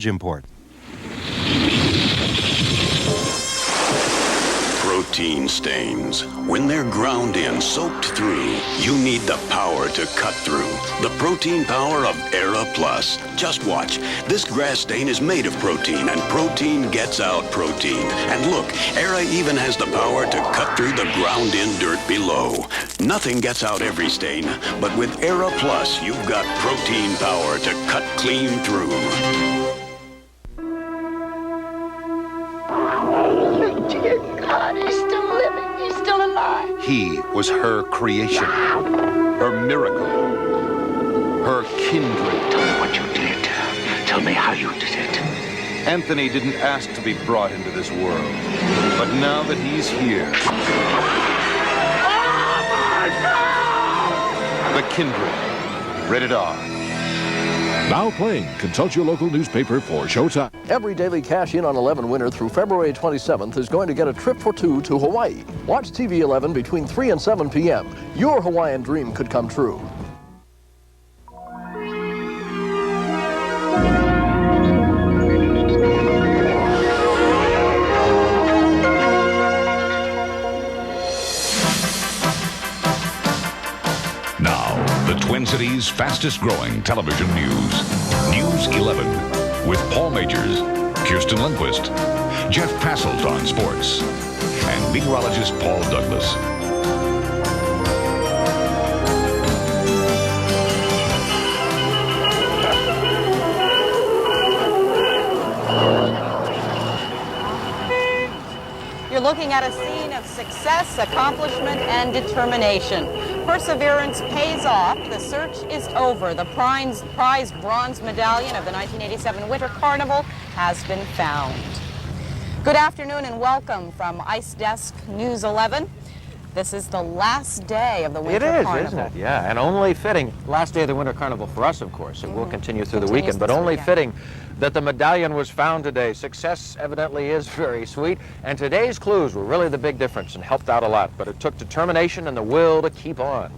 import. Protein stains. When they're ground in, soaked through, you need the power to cut through. The protein power of Era Plus. Just watch. This grass stain is made of protein, and protein gets out protein. And look, Era even has the power to cut through the ground-in dirt below. Nothing gets out every stain, but with Era Plus, you've got protein power to cut clean through. Dear God, he's still living. He's still alive. He was her creation, her miracle, her kindred. Tell me what you did. Tell me how you did it. Anthony didn't ask to be brought into this world, but now that he's here... Oh, my God! The Kindred. Rated R. Now playing. Consult your local newspaper for showtime. Every daily cash-in on 11 winner through February 27th is going to get a trip for two to Hawaii. Watch TV 11 between 3 and 7 p.m. Your Hawaiian dream could come true. Twin Cities' fastest-growing television news. News 11 with Paul Majors, Kirsten Lundquist, Jeff Passelt on sports, and meteorologist Paul Douglas. You're looking at a scene of success, accomplishment, and determination. Perseverance pays off. The search is over. The prized bronze medallion of the 1987 Winter Carnival has been found. Good afternoon and welcome from Ice Desk News 11. This is the last day of the Winter Carnival. It is, isn't it? Yeah, and only fitting. Last day of the Winter Carnival for us, of course. It will continue through the weekend, but only fitting that the medallion was found today. Success evidently is very sweet, and today's clues were really the big difference and helped out a lot, but it took determination and the will to keep on.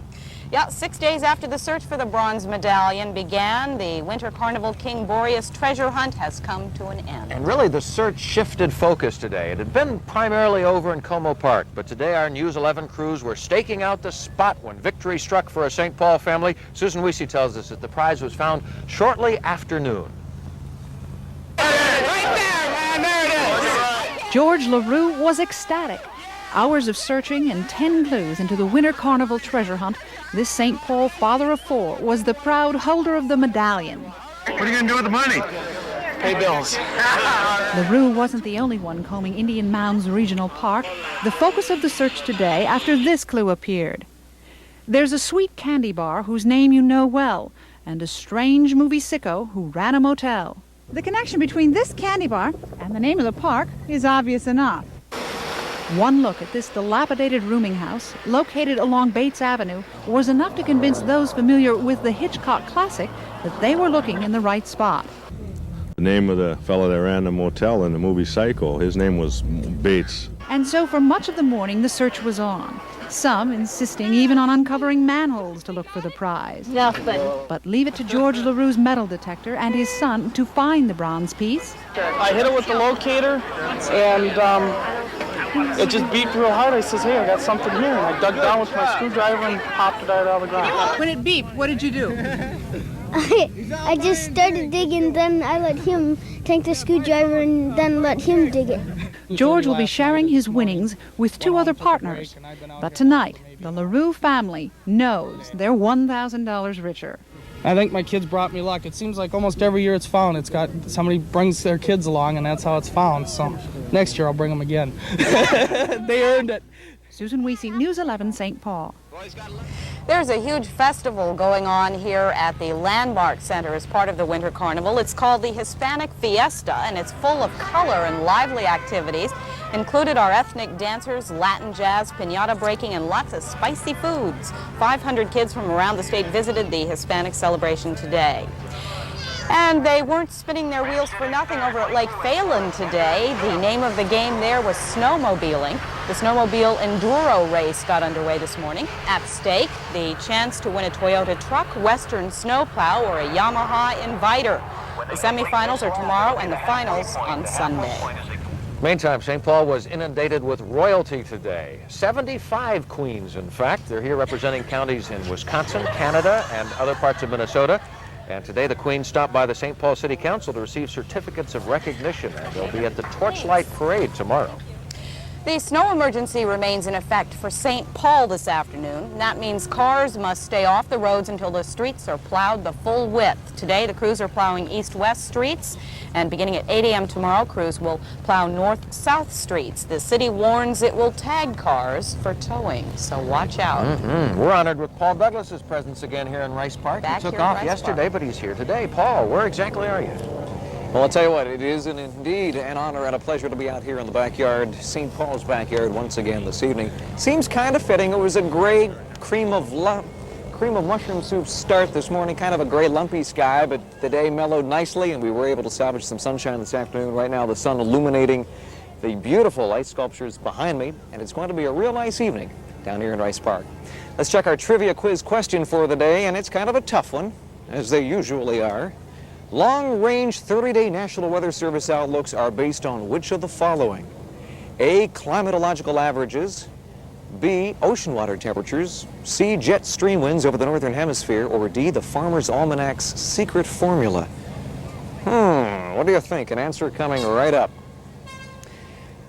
Yeah, 6 days after the search for the bronze medallion began, the Winter Carnival King Boreas treasure hunt has come to an end. And really the search shifted focus today. It had been primarily over in Como Park, but today our News 11 crews were staking out the spot when victory struck for a St. Paul family. Susan Wiese tells us that the prize was found shortly after noon. Right there, man, there it is. George LaRue was ecstatic. Hours of searching and 10 clues into the Winter Carnival treasure hunt, this St. Paul father of four was the proud holder of the medallion. What are you going to do with the money? Pay bills. LaRue wasn't the only one combing Indian Mounds Regional Park. The focus of the search today after this clue appeared. There's a sweet candy bar whose name you know well, and a strange movie sicko who ran a motel. The connection between this candy bar and the name of the park is obvious enough. One look at this dilapidated rooming house, located along Bates Avenue, was enough to convince those familiar with the Hitchcock classic that they were looking in the right spot. The name of the fellow that ran the motel in the movie Psycho, his name was Bates. And so for much of the morning, the search was on. Some insisting even on uncovering manholes to look for the prize. Nothing. But leave it to George LaRue's metal detector and his son to find the bronze piece. I hit it with the locator, and it just beeped real hard. I says, hey, I got something here. And I dug down with my screwdriver and popped it out of the ground. When it beeped, what did you do? I just started digging, then I let him take the screwdriver and then let him dig it. George will be sharing his winnings with two other partners. But tonight, the LaRue family knows they're $1,000 richer. I think my kids brought me luck. It seems like almost every year it's found. It's got somebody brings their kids along, and that's how it's found. So next year I'll bring them again. They earned it. Susan Wiese, News 11, St. Paul. There's a huge festival going on here at the Landmark Center as part of the Winter Carnival. It's called the Hispanic Fiesta, and it's full of color and lively activities. Included are ethnic dancers, Latin jazz, piñata breaking, and lots of spicy foods. 500 kids from around the state visited the Hispanic celebration today. And they weren't spinning their wheels for nothing over at Lake Phelan today. The name of the game there was snowmobiling. The snowmobile enduro race got underway this morning. At stake, the chance to win a Toyota truck, Western snowplow, or a Yamaha Inviter. The semifinals are tomorrow and the finals on Sunday. Meantime, St. Paul was inundated with royalty today. 75 queens, in fact. They're here representing counties in Wisconsin, Canada, and other parts of Minnesota. And today the Queen stopped by the St. Paul City Council to receive certificates of recognition, and they'll be at the Torchlight Parade tomorrow. The snow emergency remains in effect for St. Paul this afternoon. That means cars must stay off the roads until the streets are plowed the full width. Today the crews are plowing east-west streets, and beginning at 8 a.m. tomorrow, crews will plow north-south streets. The city warns it will tag cars for towing, so watch out. We're honored with Paul Douglas's presence again here in Rice Park. He took off yesterday, but he's here today. Paul, where exactly are you? Well, I'll tell you what, it is indeed an honor and a pleasure to be out here in the backyard, St. Paul's backyard, once again this evening. Seems kind of fitting. It was a great cream of mushroom soup start this morning, kind of a gray lumpy sky, but the day mellowed nicely and we were able to salvage some sunshine this afternoon. Right now the sun illuminating the beautiful ice sculptures behind me, and it's going to be a real nice evening down here in Rice Park. Let's check our trivia quiz question for the day, and it's kind of a tough one, as they usually are. Long-range 30-day National Weather Service outlooks are based on which of the following? A, climatological averages, B, ocean water temperatures, C, jet stream winds over the northern hemisphere, or D, the Farmer's Almanac's secret formula. What do you think? An answer coming right up.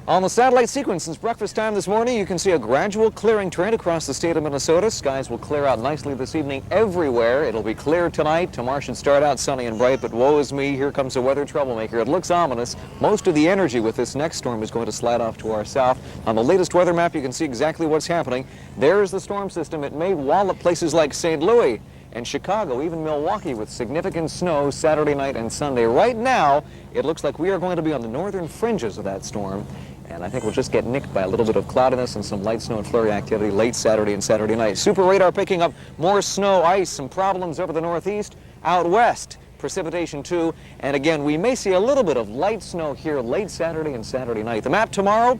On the satellite sequence since breakfast time this morning, you can see a gradual clearing trend across the state of Minnesota. Skies will clear out nicely this evening everywhere. It'll be clear tonight. Tomorrow should start out sunny and bright, but woe is me, here comes a weather troublemaker. It looks ominous. Most of the energy with this next storm is going to slide off to our south. On the latest weather map, you can see exactly what's happening. There's the storm system. It may wallop places like St. Louis and Chicago, even Milwaukee, with significant snow Saturday night and Sunday. Right now, it looks like we are going to be on the northern fringes of that storm. And I think we'll just get nicked by a little bit of cloudiness and some light snow and flurry activity late Saturday and Saturday night. Super radar picking up more snow, ice, some problems over the northeast. Out west, precipitation too. And again, we may see a little bit of light snow here late Saturday and Saturday night. The map tomorrow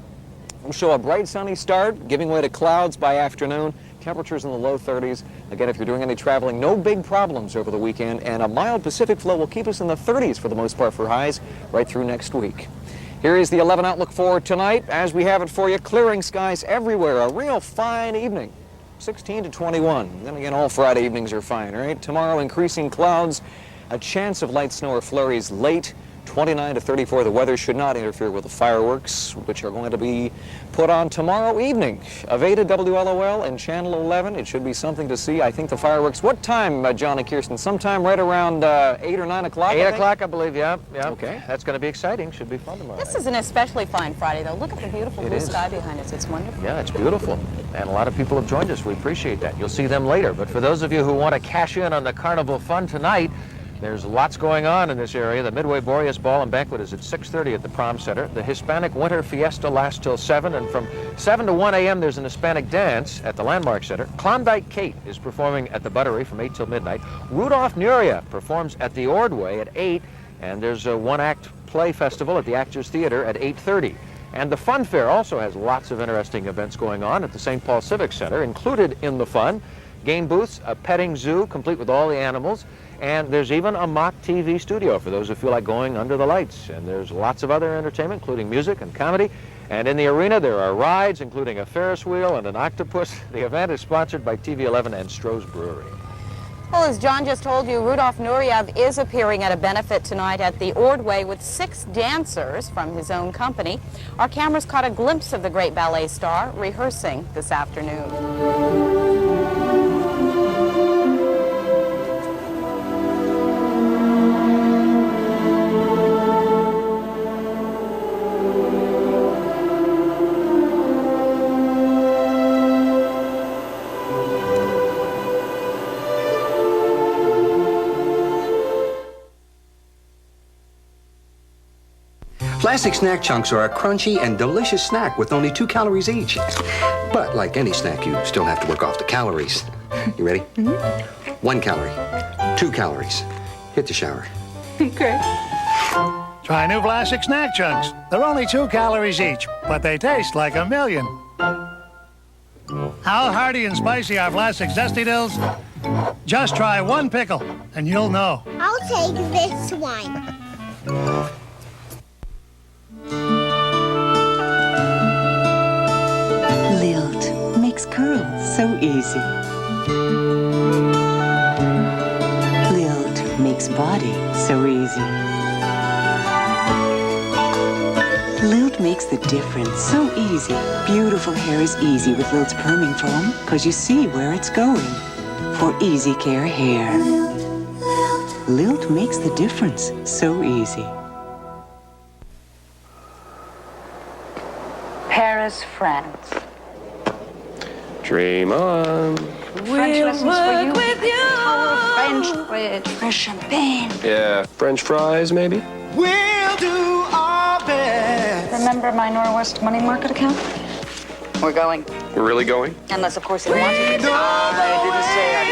will show a bright sunny start, giving way to clouds by afternoon. Temperatures in the low 30s. Again, if you're doing any traveling, no big problems over the weekend. And a mild Pacific flow will keep us in the 30s for the most part for highs right through next week. Here is the 11 outlook for tonight. As we have it for you, clearing skies everywhere. A real fine evening, 16 to 21. Then again, all Friday evenings are fine, right? Tomorrow, increasing clouds, a chance of light snow or flurries late, 29 to 34. The weather should not interfere with the fireworks, which are going to be put on tomorrow evening. Aveda WLOL and Channel 11. It should be something to see. I think the fireworks, what time, John and Kirsten? Sometime right around 8 or 9 o'clock? 8 o'clock, I believe, yeah. Okay. That's going to be exciting. Should be fun tomorrow. This is an especially fine Friday, though. Look at the beautiful blue sky behind us. It's wonderful. Yeah, it's beautiful. And a lot of people have joined us. We appreciate that. You'll see them later. But for those of you who want to cash in on the carnival fun tonight, there's lots going on in this area. The Midway Boreas Ball and Banquet is at 6:30 at the Prom Center. The Hispanic Winter Fiesta lasts till 7, and from 7 to 1 a.m. there's an Hispanic dance at the Landmark Center. Klondike Kate is performing at the Buttery from 8 till midnight. Rudolph Nuria performs at the Ordway at 8, and there's a one-act play festival at the Actors Theater at 8:30. And the Fun Fair also has lots of interesting events going on at the St. Paul Civic Center. Included in the fun, game booths, a petting zoo complete with all the animals, and there's even a mock TV studio for those who feel like going under the lights. And there's lots of other entertainment, including music and comedy. And in the arena, there are rides, including a Ferris wheel and an octopus. The event is sponsored by TV11 and Stroh's Brewery. Well, as John just told you, Rudolph Nureyev is appearing at a benefit tonight at the Ordway with 6 dancers from his own company. Our cameras caught a glimpse of the great ballet star rehearsing this afternoon. Plastic snack chunks are a crunchy and delicious snack with only 2 calories each. But like any snack, you still have to work off the calories. You ready? 1 calorie, 2 calories. Hit the shower. Okay. Try new plastic snack chunks. They're only 2 calories each, but they taste like a million. How hearty and spicy are plastic Zesty Dills? Just try one pickle, and you'll know. I'll take this one. Lilt makes curls so easy. Lilt makes body so easy. Lilt makes the difference so easy. Beautiful hair is easy with Lilt's perming foam, because you see where it's going. For easy care hair. Lilt makes the difference so easy. Paris, France. Dream on. French lessons for you. With you. French bread, fresh champagne. Yeah, French fries, maybe? We'll do our best. Remember my Norwest money market account? We're going. We're really going? Unless, of course, they want to. I didn't say I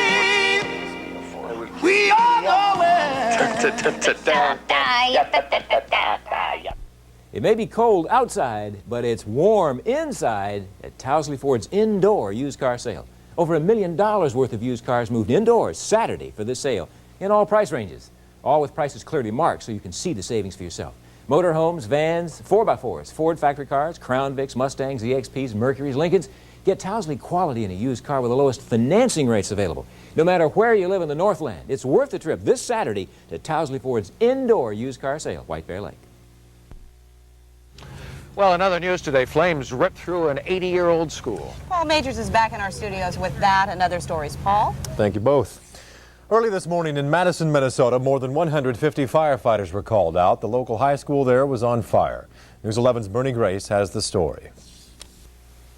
didn't want to. We all know it. It may be cold outside, but it's warm inside at Towsley Ford's indoor used car sale. Over $1 million worth of used cars moved indoors Saturday for this sale in all price ranges, all with prices clearly marked so you can see the savings for yourself. Motorhomes, vans, 4x4s, Ford factory cars, Crown Vics, Mustangs, EXPs, Mercurys, Lincolns. Get Towsley quality in a used car with the lowest financing rates available. No matter where you live in the Northland, it's worth the trip this Saturday to Towsley Ford's indoor used car sale, White Bear Lake. Well, in other news today, flames ripped through an 80-year-old school. Paul Majors is back in our studios with that and other stories. Paul? Thank you both. Early this morning in Madison, Minnesota, more than 150 firefighters were called out. The local high school there was on fire. News 11's Bernie Grace has the story.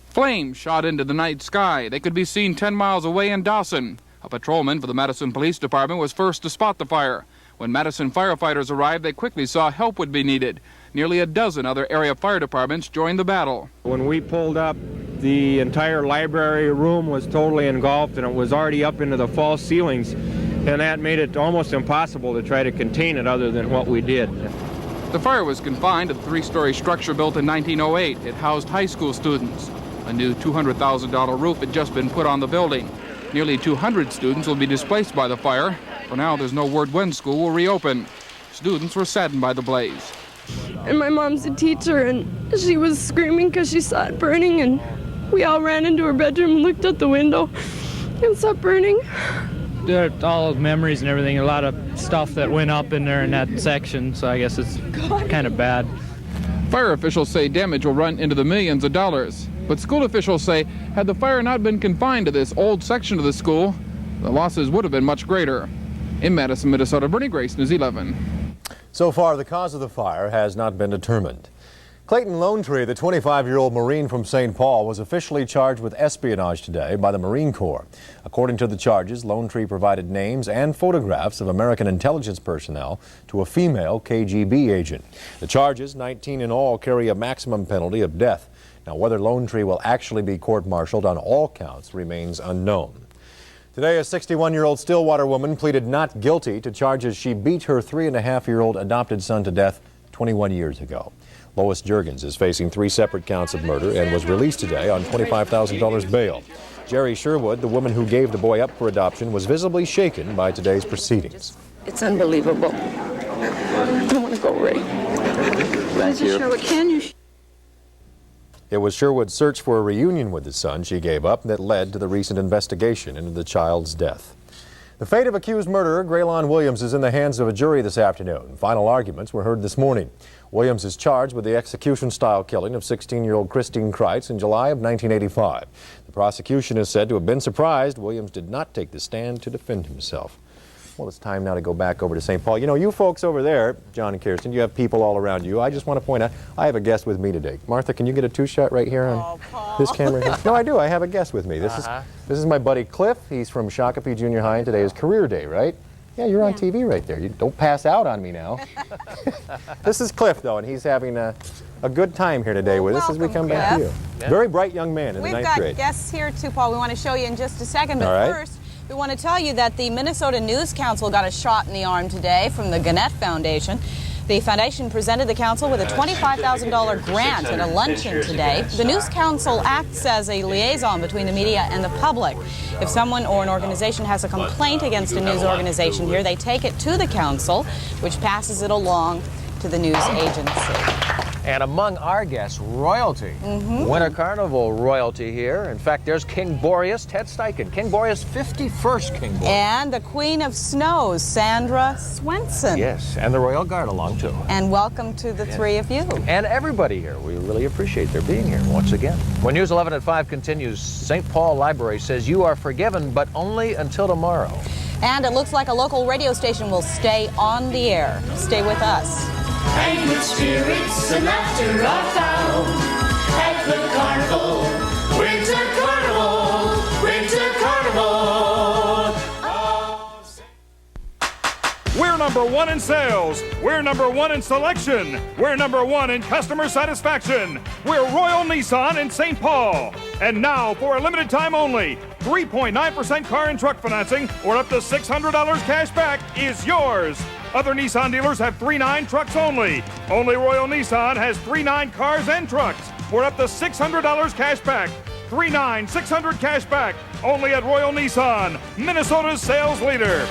Flames shot into the night sky. They could be seen 10 miles away in Dawson. A patrolman for the Madison Police Department was first to spot the fire. When Madison firefighters arrived, they quickly saw help would be needed. Nearly a dozen other area fire departments joined the battle. When we pulled up, the entire library room was totally engulfed, and it was already up into the false ceilings, and that made it almost impossible to try to contain it other than what we did. The fire was confined to the three-story structure built in 1908. It housed high school students. A new $200,000 roof had just been put on the building. Nearly 200 students will be displaced by the fire. For now, there's no word when school will reopen. Students were saddened by the blaze. And my mom's a teacher, and she was screaming because she saw it burning, and we all ran into her bedroom and looked out the window and saw it burning. There are all memories and everything, a lot of stuff that went up in there in that section, so I guess it's kind of bad. Fire officials say damage will run into the millions of dollars. But school officials say had the fire not been confined to this old section of the school, the losses would have been much greater. In Madison, Minnesota, Bernie Grace, News 11. So far, the cause of the fire has not been determined. Clayton Lonetree, the 25-year-old Marine from St. Paul, was officially charged with espionage today by the Marine Corps. According to the charges, Lonetree provided names and photographs of American intelligence personnel to a female KGB agent. The charges, 19 in all, carry a maximum penalty of death. Now, whether Lonetree will actually be court-martialed on all counts remains unknown. Today, a 61-year-old Stillwater woman pleaded not guilty to charges she beat her 3.5-year-old adopted son to death 21 years ago. Lois Juergens is facing 3 separate counts of murder and was released today on $25,000 bail. Jerry Sherwood, the woman who gave the boy up for adoption, was visibly shaken by today's proceedings. It's unbelievable. I want to go right. Thank you. Sherwood, can you? It was Sherwood's search for a reunion with the son she gave up that led to the recent investigation into the child's death. The fate of accused murderer Graylon Williams is in the hands of a jury this afternoon. Final arguments were heard this morning. Williams is charged with the execution-style killing of 16-year-old Christine Kreitz in July of 1985. The prosecution is said to have been surprised Williams did not take the stand to defend himself. Well, it's time now to go back over to St. Paul. You know, you folks over there, John and Kirsten, you have people all around you. I just want to point out, I have a guest with me today. Martha, can you get a 2-shot right here on this camera here? No, I do. I have a guest with me. This is my buddy Cliff. He's from Shakopee Junior High, and today is career day, right? Yeah, you're on TV right there. You don't pass out on me now. This is Cliff, though, and he's having a good time here today with us as we come back to you. Yeah. Very bright young man in the 9th grade. We've got guests here, too, Paul. We want to show you in just a second, but first, we want to tell you that the Minnesota News Council got a shot in the arm today from the Gannett Foundation. The foundation presented the council with a $25,000 grant at a luncheon today. The News Council acts as a liaison between the media and the public. If someone or an organization has a complaint against a news organization here, they take it to the council, which passes it along to the news agency. And among our guests, royalty. Winter Carnival royalty here. In fact, there's King Boreas, Ted Steichen. King Boreas, 51st King Boreas. And the Queen of Snows, Sandra Swenson. Yes, and the Royal Guard along too. And welcome to the three of you. And everybody here. We really appreciate their being here once again. When News 11 at 5 continues, St. Paul Library says you are forgiven, but only until tomorrow. And it looks like a local radio station will stay on the air. Stay with us. And good spirits and laughter are found at the Carnival, Winter Carnival, Winter Carnival. We're number one in sales. We're number one in selection. We're number one in customer satisfaction. We're Royal Nissan in St. Paul. And now, for a limited time only, 3.9% car and truck financing or up to $600 cash back is yours. Other Nissan dealers have 3.9 trucks only. Only Royal Nissan has 3.9 cars and trucks for up to $600 cash back. 3.9, $600 cash back. Only at Royal Nissan, Minnesota's sales leader.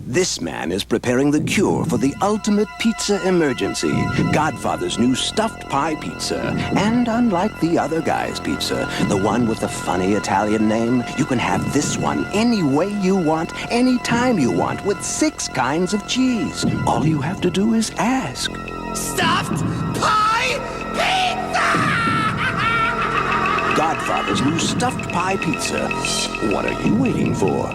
This man is preparing the cure for the ultimate pizza emergency. Godfather's new stuffed pie pizza. And unlike the other guy's pizza, the one with the funny Italian name, you can have this one any way you want, anytime you want, with 6 kinds of cheese. All you have to do is ask. Stuffed pie pizza! Godfather's new stuffed pie pizza. What are you waiting for?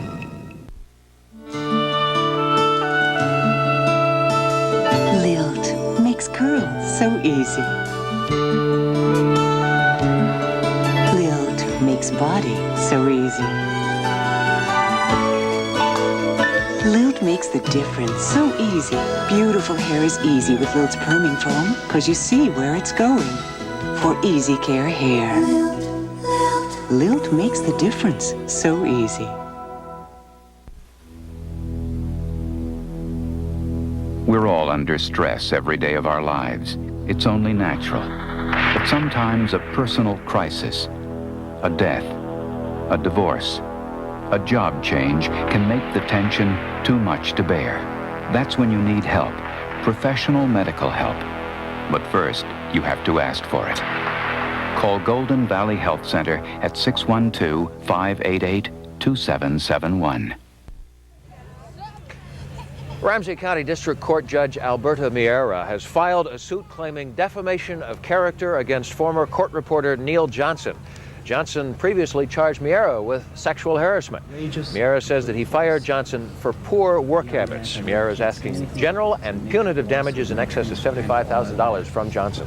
Lilt makes curls so easy. Lilt makes body so easy. Lilt makes the difference so easy. Beautiful hair is easy with Lilt's perming foam, because you see where it's going. For easy care hair. Lilt makes the difference so easy. We're all under stress every day of our lives. It's only natural. But sometimes a personal crisis, a death, a divorce, a job change can make the tension too much to bear. That's when you need help, professional medical help. But first, you have to ask for it. Call Golden Valley Health Center at 612-588-2771. Ramsey County District Court Judge Alberta Miera has filed a suit claiming defamation of character against former court reporter Neil Johnson. Johnson previously charged Miera with sexual harassment. Miera says that he fired Johnson for poor work habits. Miera is asking general and punitive damages in excess of $75,000 from Johnson.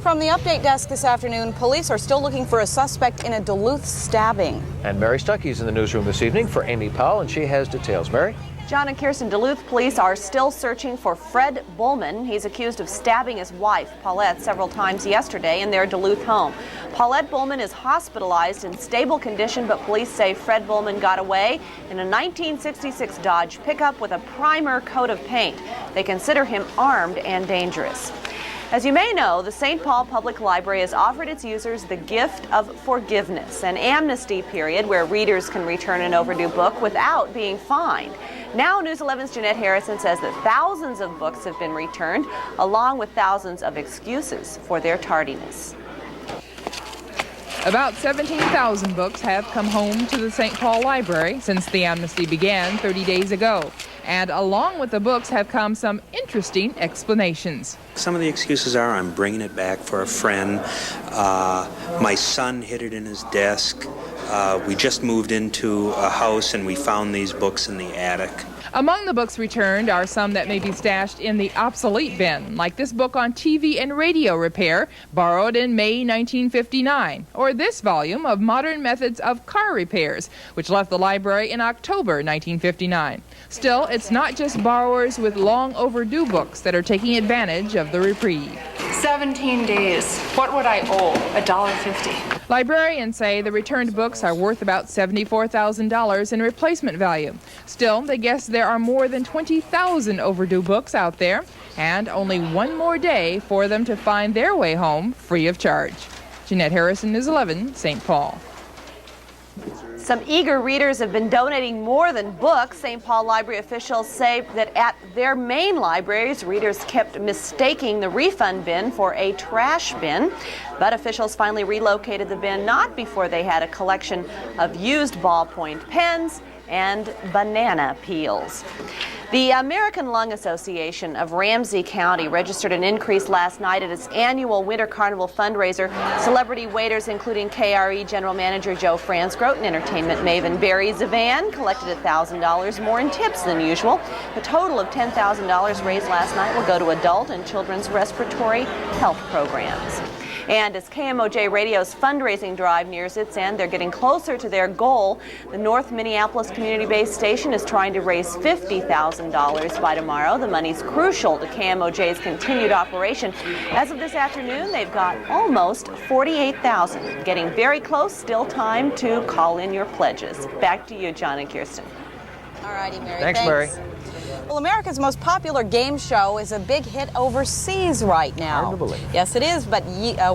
From the update desk this afternoon, police are still looking for a suspect in a Duluth stabbing. And Mary Stuckey's in the newsroom this evening for Amy Powell, and she has details. Mary? John and Kirsten, Duluth police are still searching for Fred Bullman. He's accused of stabbing his wife, Paulette, several times yesterday in their Duluth home. Paulette Bullman is hospitalized in stable condition, but police say Fred Bullman got away in a 1966 Dodge pickup with a primer coat of paint. They consider him armed and dangerous. As you may know, the St. Paul Public Library has offered its users the gift of forgiveness, an amnesty period where readers can return an overdue book without being fined. Now, News 11's Jeanette Harrison says that thousands of books have been returned, along with thousands of excuses for their tardiness. About 17,000 books have come home to the St. Paul Library since the amnesty began 30 days ago. And along with the books have come some interesting explanations. Some of the excuses are, I'm bringing it back for a friend. My son hid it in his desk. We just moved into a house and we found these books in the attic. Among the books returned are some that may be stashed in the obsolete bin, like this book on TV and radio repair, borrowed in May 1959, or this volume of Modern Methods of Car Repairs, which left the library in October 1959. Still, it's not just borrowers with long overdue books that are taking advantage of the reprieve. 17 days. What would I owe? $1.50. Librarians say the returned books are worth about $74,000 in replacement value. Still, they guess there are more than 20,000 overdue books out there, and only one more day for them to find their way home free of charge. Jeanette Harrison, News 11, St. Paul. Some eager readers have been donating more than books. St. Paul Library officials say that at their main libraries, readers kept mistaking the refund bin for a trash bin. But officials finally relocated the bin not before they had a collection of used ballpoint pens and banana peels. The American Lung Association of Ramsey County registered an increase last night at its annual Winter Carnival fundraiser. Celebrity waiters, including KARE General Manager Joe Fransgrote and entertainment maven Barry Zavan, collected $1,000 more in tips than usual. The total of $10,000 raised last night will go to adult and children's respiratory health programs. And as KMOJ Radio's fundraising drive nears its end, they're getting closer to their goal. The North Minneapolis community-based station is trying to raise $50,000 by tomorrow. The money's crucial to KMOJ's continued operation. As of this afternoon, they've got almost $48,000. Getting very close, still time to call in your pledges. Back to you, John and Kirsten. All righty, Mary. Thanks, Mary. Well, America's most popular game show is a big hit overseas right now. Hard to believe. Yes, it is, but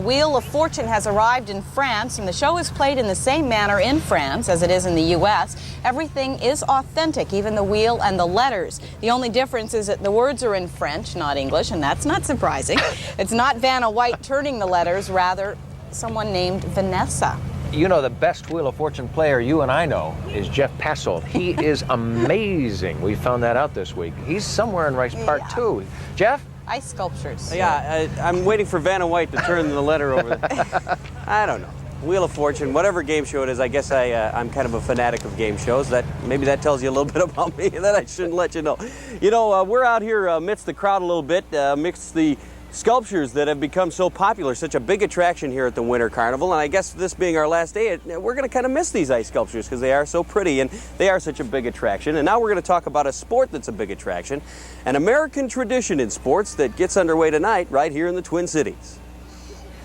Wheel of Fortune has arrived in France, and the show is played in the same manner in France as it is in the U.S. Everything is authentic, even the wheel and the letters. The only difference is that the words are in French, not English, and that's not surprising. It's not Vanna White turning the letters, rather someone named Vanessa. You know, the best Wheel of Fortune player you and I know is Jeff Passold. He is amazing. We found that out this week. He's somewhere in Rice Park, too. Jeff? Ice sculptures. Yeah, I'm waiting for Vanna White to turn the letter over there. I don't know. Wheel of Fortune, whatever game show it is, I guess I'm kind of a fanatic of game shows. Maybe that tells you a little bit about me that I shouldn't let you know. You know, we're out here amidst the crowd a little bit, amidst the sculptures that have become so popular, such a big attraction here at the Winter Carnival. And I guess this being our last day, we're going to kind of miss these ice sculptures because they are so pretty and they are such a big attraction. And now we're going to talk about a sport that's a big attraction, an American tradition in sports that gets underway tonight right here in the Twin Cities.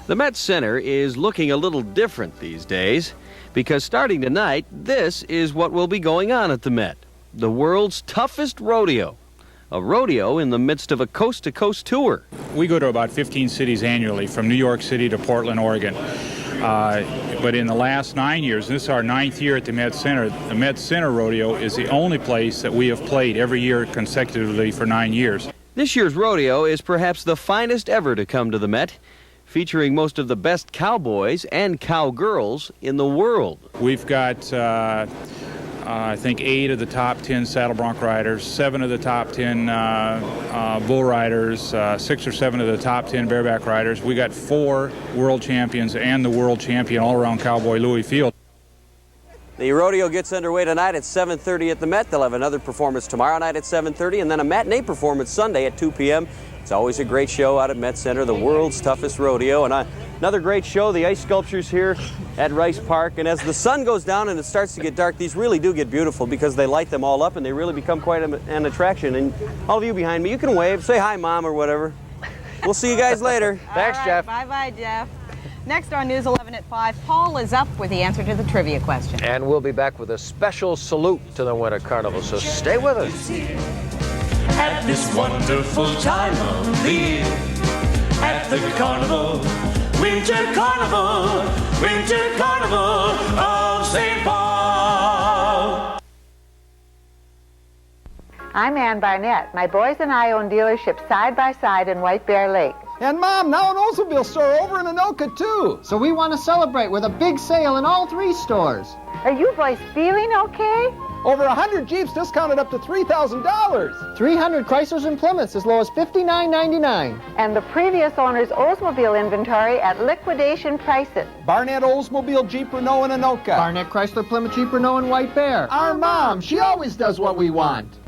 The Met Center is looking a little different these days because starting tonight, this is what will be going on at the Met, the world's toughest rodeo. A rodeo in the midst of a coast-to-coast tour. We go to about 15 cities annually, from New York City to Portland, Oregon. But in the last 9 years, this is our 9th year at the Met Center, the Met Center Rodeo is the only place that we have played every year consecutively for 9 years. This year's rodeo is perhaps the finest ever to come to the Met, featuring most of the best cowboys and cowgirls in the world. We've got I think 8 of the top 10 saddle bronc riders, 7 of the top 10 bull riders, 6 or 7 of the top 10 bareback riders. We got 4 world champions and the world champion all-around cowboy Louis Field. The rodeo gets underway tonight at 7:30 at the Met. They'll have another performance tomorrow night at 7:30 and then a matinee performance Sunday at 2 p.m. It's always a great show out at Met Center, the world's toughest rodeo. And another great show, the ice sculptures here at Rice Park. And as the sun goes down and it starts to get dark, these really do get beautiful because they light them all up and they really become quite an attraction. And all of you behind me, you can wave, say hi, Mom, or whatever. We'll see you guys later. Thanks, Jeff. Bye-bye, Jeff. Next on News 11 at 5, Paul is up with the answer to the trivia question. And we'll be back with a special salute to the Winter Carnival, so stay with us. At this wonderful time of the year, at the Carnival, Winter Carnival of St. Paul. I'm Ann Barnett. My boys and I own dealerships side by side in White Bear Lake. And Mom, now an Oldsmobile store over in Anoka, too. So we want to celebrate with a big sale in all 3 stores. Are you boys feeling okay? Over 100 Jeeps discounted up to $3,000. 300 Chryslers and Plymouths as low as $59.99. And the previous owner's Oldsmobile inventory at liquidation prices. Barnett Oldsmobile Jeep Renault in Anoka. Barnett Chrysler Plymouth Jeep Renault in White Bear. Our Mom, she always does what we want.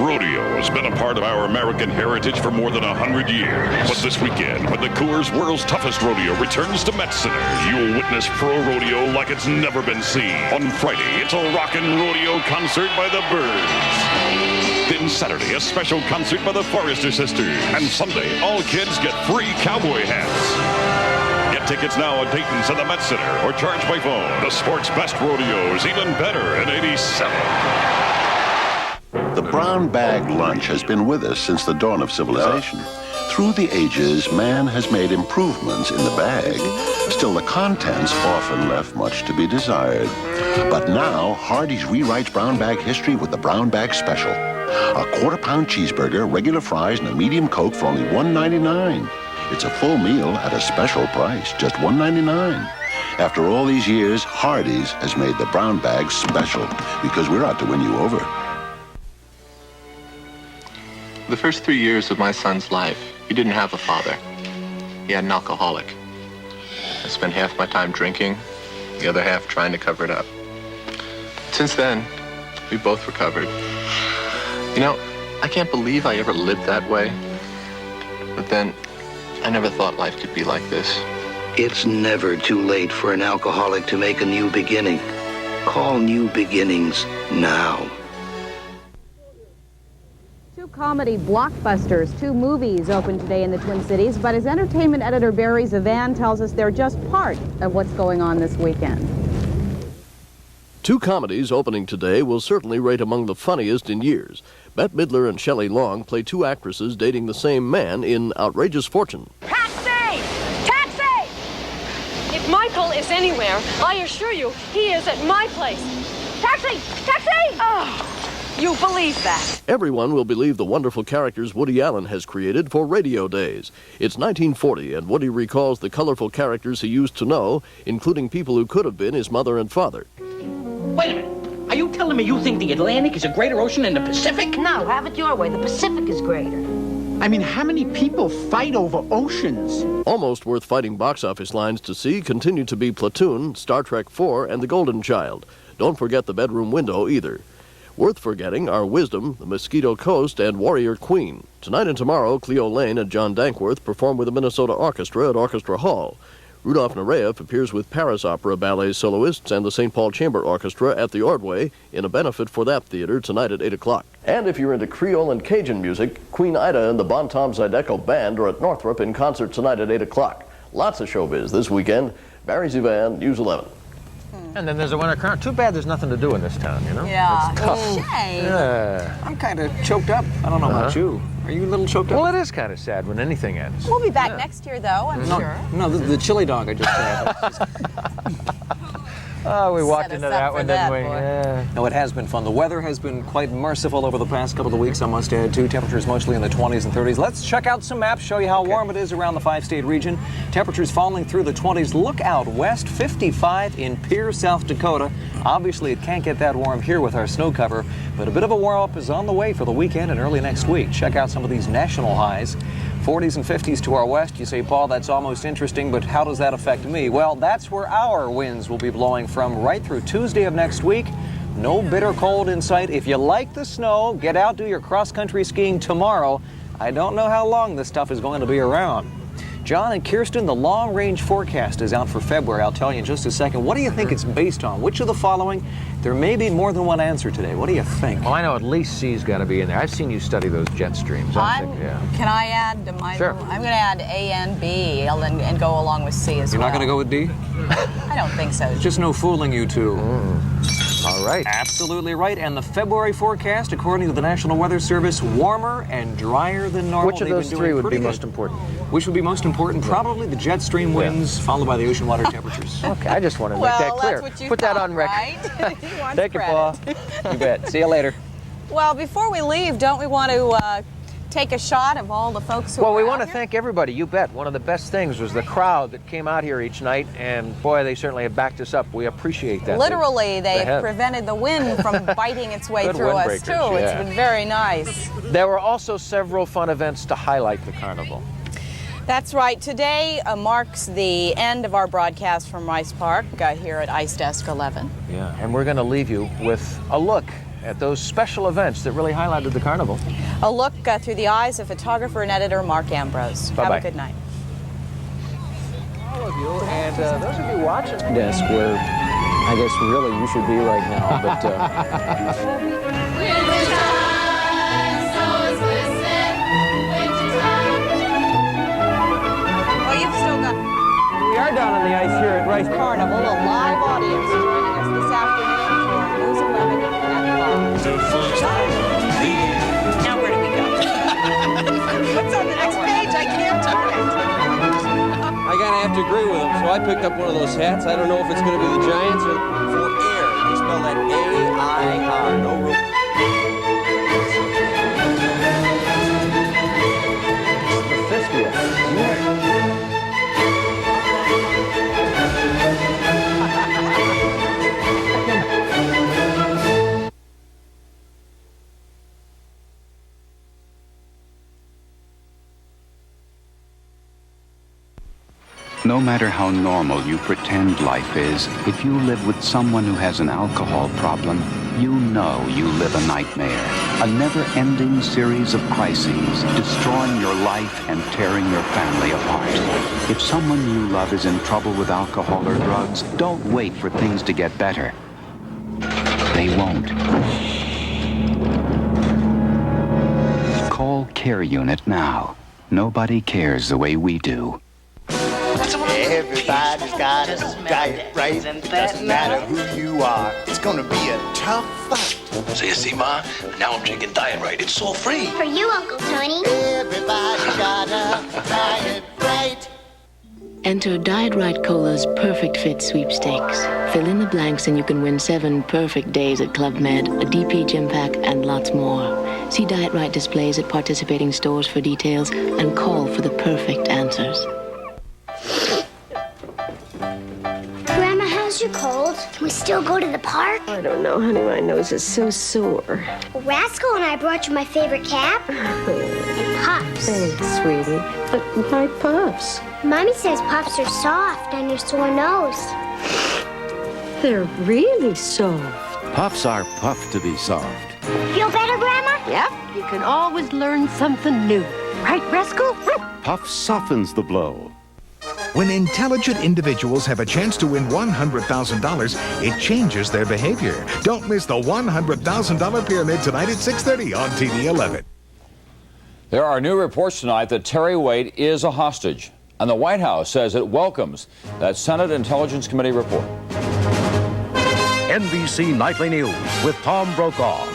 Rodeo has been a part of our American heritage for more than 100 years. But this weekend, when the Coors World's Toughest Rodeo returns to Met Center, you'll witness pro rodeo like it's never been seen. On Friday, it's a rockin' rodeo concert by the Byrds. Then Saturday, a special concert by the Forrester Sisters. And Sunday, all kids get free cowboy hats. Get tickets now at Dayton's at the Met Center or charge by phone. The sport's best rodeo is even better in 87. The brown bag lunch has been with us since the dawn of civilization. Through the ages, man has made improvements in the bag. Still, the contents often left much to be desired. But now, Hardee's rewrites brown bag history with the Brown Bag Special. A quarter-pound cheeseburger, regular fries, and a medium Coke for only $1.99. It's a full meal at a special price, just $1.99. After all these years, Hardee's has made the brown bag special because we're out to win you over. The first 3 years of my son's life, he didn't have a father. He had an alcoholic. I spent half my time drinking, the other half trying to cover it up. Since then, we both recovered. You know, I can't believe I ever lived that way. But then, I never thought life could be like this. It's never too late for an alcoholic to make a new beginning. Call New Beginnings now. Two comedy blockbusters, two movies opened today in the Twin Cities, but as entertainment editor Barry Zavan tells us they're just part of what's going on this weekend. Two comedies opening today will certainly rate among the funniest in years. Bette Midler and Shelley Long play two actresses dating the same man in Outrageous Fortune. Taxi! Taxi! If Michael is anywhere, I assure you, he is at my place. Taxi! Taxi! Oh, you believe that? Everyone will believe the wonderful characters Woody Allen has created for radio days. It's 1940, and Woody recalls the colorful characters he used to know, including people who could have been his mother and father. Wait a minute. Are you telling me you think the Atlantic is a greater ocean than the Pacific? No, have it your way. The Pacific is greater. I mean, how many people fight over oceans? Almost worth fighting box office lines to see continue to be Platoon, Star Trek IV, and The Golden Child. Don't forget The Bedroom Window either. Worth forgetting are Wisdom, The Mosquito Coast, and Warrior Queen. Tonight and tomorrow, Cleo Lane and John Dankworth perform with the Minnesota Orchestra at Orchestra Hall. Rudolf Nureyev appears with Paris Opera Ballet soloists and the St. Paul Chamber Orchestra at the Ordway in a benefit for that theater tonight at 8 o'clock. And if you're into Creole and Cajun music, Queen Ida and the Bon Tom Zydeco Band are at Northrop in concert tonight at 8 o'clock. Lots of showbiz this weekend. Barry Zivan, News 11. And then there's a winter carnival. Too bad there's nothing to do in this town, you know? Yeah. It's tough. Shame. Yeah. I'm kind of choked up. I don't know about you. Are you a little choked up? Well, it is kind of sad when anything ends. We'll be back next year, though, I'm sure. No, the chili dog I just had. Oh, we walked into that one, didn't we? Yeah. No, it has been fun. The weather has been quite merciful over the past couple of weeks, I must add, too. Temperatures mostly in the 20s and 30s. Let's check out some maps, show you how warm it is around the 5-state region. Temperatures falling through the 20s. Look out west, 55 in Pierre, South Dakota. Obviously, it can't get that warm here with our snow cover, but a bit of a warm-up is on the way for the weekend and early next week. Check out some of these national highs. 40s and 50s to our west. You say, Paul, that's almost interesting, but how does that affect me? Well, that's where our winds will be blowing from right through Tuesday of next week. No bitter cold in sight. If you like the snow, get out, do your cross-country skiing tomorrow. I don't know how long this stuff is going to be around. John and Kirsten, the long-range forecast is out for February. I'll tell you in just a second. What do you think it's based on? Which of the following? There may be more than one answer today. What do you think? Well, I know at least C's got to be in there. I've seen you study those jet streams. Can I add to my? Sure. I'm going to add A and B and go along with C as You're well. not going to go with D? I don't think so. Just no fooling you two. All right. Absolutely right. And the February forecast, according to the National Weather Service, warmer and drier than normal. Which of those three would be most important? Which would be most important? Probably the jet stream winds, followed by the ocean water temperatures. Okay, I just want to make that clear. That's what you Put that thought, on record. Right? Thank you, Paul. You bet. See you later. Well, before we leave, don't we want to take a shot of all the folks who Well, are we out want to here? thank everybody. You bet. One of the best things was the crowd that came out here each night, and boy, they certainly have backed us up. We appreciate that. Literally, They they've have. prevented the wind from biting its way Good through us, windbreakers, too. yeah. It's been very nice. There were also several fun events to highlight the carnival. That's right. Today marks the end of our broadcast from Rice Park here at Ice Desk 11. Yeah, and we're going to leave you with a look at those special events that really highlighted the carnival. A look through the eyes of photographer and editor Mark Ambrose. Bye-bye. Have a good night. All of you, and those of you watching. Desk where I guess really you should be right now, but right. Carnival, a live audience joining us this afternoon for News 11 at 5. The full time of the year. Now where do we go? What's on the next page? I can't turn it. I gotta have to agree with him, so I picked up one of those hats. I don't know if it's gonna be the Giants or for air. They spell that A-I-R. No room. The 50th. No matter how normal you pretend life is, if you live with someone who has an alcohol problem, you know you live a nightmare. A never-ending series of crises, destroying your life and tearing your family apart. If someone you love is in trouble with alcohol or drugs, don't wait for things to get better. They won't. Call KARE Unit now. Nobody cares the way we do. Everybody's got a diet, right? Doesn't matter who you are. It's gonna be a tough fight. So you see, Ma, now I'm drinking Diet Right. It's so free. For you, Uncle Tony. Everybody's got a diet, right? Enter Diet Right Cola's Perfect Fit Sweepstakes. Fill in the blanks and you can win 7 perfect days at Club Med, a DP gym pack, and lots more. See Diet Right displays at participating stores for details and call for the perfect answers. Grandma, how's your cold? Can we still go to the park? I don't know, honey. My nose is so sore. Rascal and I brought you my favorite cap and Puffs. Thanks, sweetie. But why Puffs? Mommy says Puffs are soft on your sore nose. They're really soft. Puffs are puffed to be soft. Feel better, Grandma? Yep, you can always learn something new. Right, Rascal? Puff softens the blow. When intelligent individuals have a chance to win $100,000, it changes their behavior. Don't miss the $100,000 Pyramid tonight at 6:30 on TV 11. There are new reports tonight that Terry Waite is a hostage, and the White House says it welcomes that Senate Intelligence Committee report. NBC Nightly News with Tom Brokaw.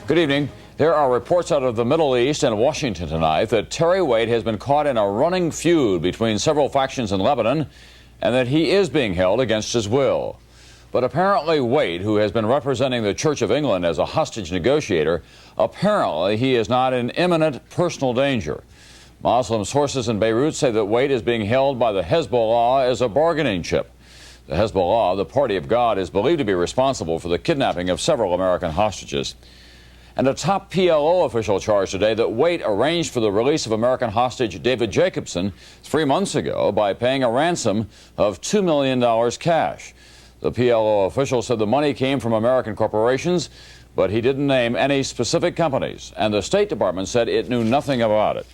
Good evening. There are reports out of the Middle East and Washington tonight that Terry Waite has been caught in a running feud between several factions in Lebanon and that he is being held against his will. But apparently Waite, who has been representing the Church of England as a hostage negotiator, apparently he is not in imminent personal danger. Muslim sources in Beirut say that Waite is being held by the Hezbollah as a bargaining chip. The Hezbollah, the Party of God, is believed to be responsible for the kidnapping of several American hostages. And a top PLO official charged today that Waite arranged for the release of American hostage David Jacobson 3 months ago by paying a ransom of $2 million cash. The PLO official said the money came from American corporations, but he didn't name any specific companies, and the State Department said it knew nothing about it.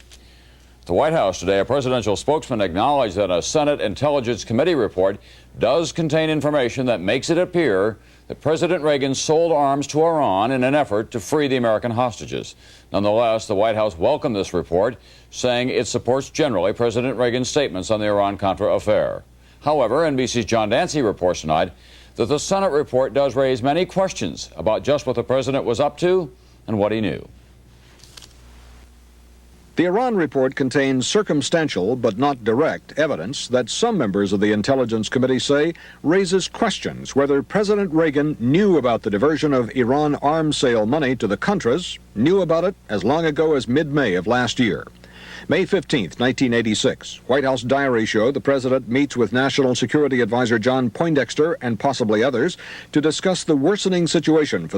At the White House today, a presidential spokesman acknowledged that a Senate Intelligence Committee report does contain information that makes it appear that President Reagan sold arms to Iran in an effort to free the American hostages. Nonetheless, the White House welcomed this report, saying it supports generally President Reagan's statements on the Iran-Contra affair. However, NBC's John Dancy reports tonight that the Senate report does raise many questions about just what the president was up to and what he knew. The Iran report contains circumstantial but not direct evidence that some members of the Intelligence Committee say raises questions whether President Reagan knew about the diversion of Iran arms sale money to the Contras, knew about it as long ago as mid-May of last year. May 15th, 1986, White House diary show the president meets with National Security Advisor John Poindexter and possibly others to discuss the worsening situation for the